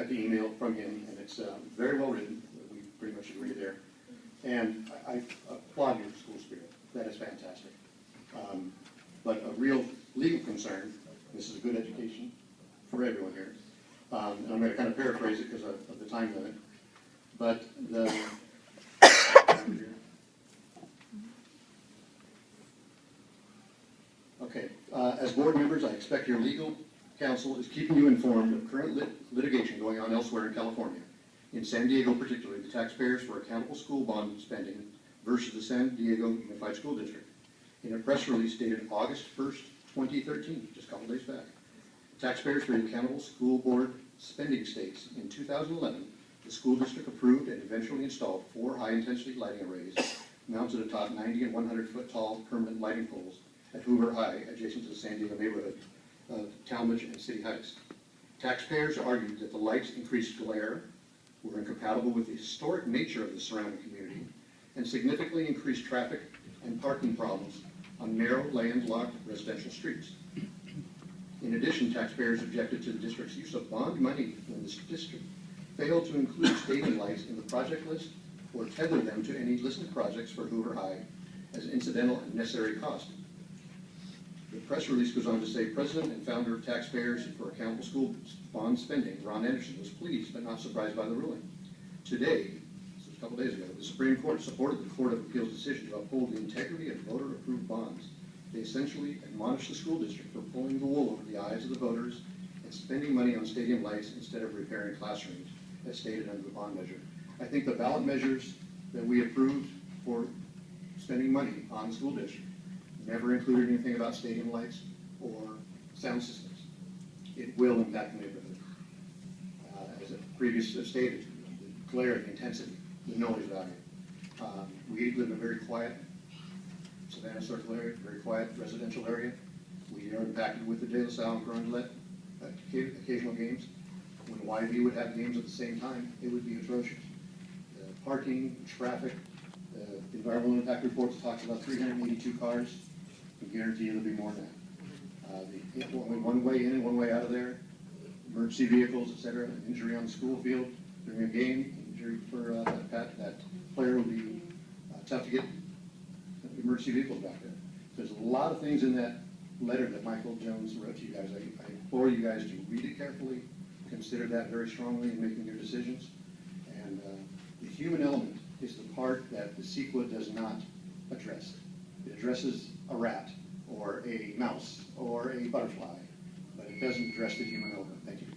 got the email from him, and it's very well written. We pretty much agree there. And I applaud your school spirit. That is fantastic. But a real legal concern, this is a good education for everyone here, and I'm going to kind of paraphrase it because of the time limit, but the okay, as board members, I expect your legal counsel is keeping you informed of current litigation going on elsewhere in California. In San Diego particularly, the taxpayers for accountable school bond spending versus the San Diego Unified School District. In a press release dated August 1st, 2013, just a couple days back, taxpayers for the accountable school board spending states in 2011, the school district approved and eventually installed 4 high-intensity lighting arrays mounted atop 90 and 100-foot tall permanent lighting poles at Hoover High, adjacent to the San Diego neighborhood of Talmadge and City Heights. Taxpayers argued that the lights increased glare, were incompatible with the historic nature of the surrounding community, and significantly increased traffic and parking problems on narrow, landlocked residential streets. In addition, taxpayers objected to the district's use of bond money when the district failed to include stadium lights in the project list or tether them to any listed projects for Hoover High as incidental and necessary cost. The press release goes on to say, President and founder of Taxpayers for Accountable School Bond Spending, Ron Anderson, was pleased but not surprised by the ruling. Today, this was a couple days ago, the Supreme Court supported the Court of Appeals decision to uphold the integrity of voter-approved bonds. They essentially admonished the school district for pulling the wool over the eyes of the voters and spending money on stadium lights instead of repairing classrooms, as stated under the bond measure. I think the ballot measures that we approved for spending money on the school district never included anything about stadium lights or sound systems. It will impact the neighborhood. As I previously stated, the glare, the intensity, the noise value. We live in a very quiet Savannah Circle area, very quiet residential area. We are impacted with the De La Salle and Corondelet occasional games. When YV would have games at the same time, it would be atrocious. The parking, traffic, the environmental impact reports talks about 382 cars. I can guarantee you there'll be more than that. Only one way in and one way out of there, emergency vehicles, etc. An injury on the school field during a game, injury for that player would be tough to get emergency vehicles back there. There's a lot of things in that letter that Michael Jones wrote to you guys. I implore you guys to read it carefully, consider that very strongly in making your decisions. And the human element is the part that the CEQA does not address. It addresses a rat or a mouse or a butterfly, but it doesn't address the human element. Thank you.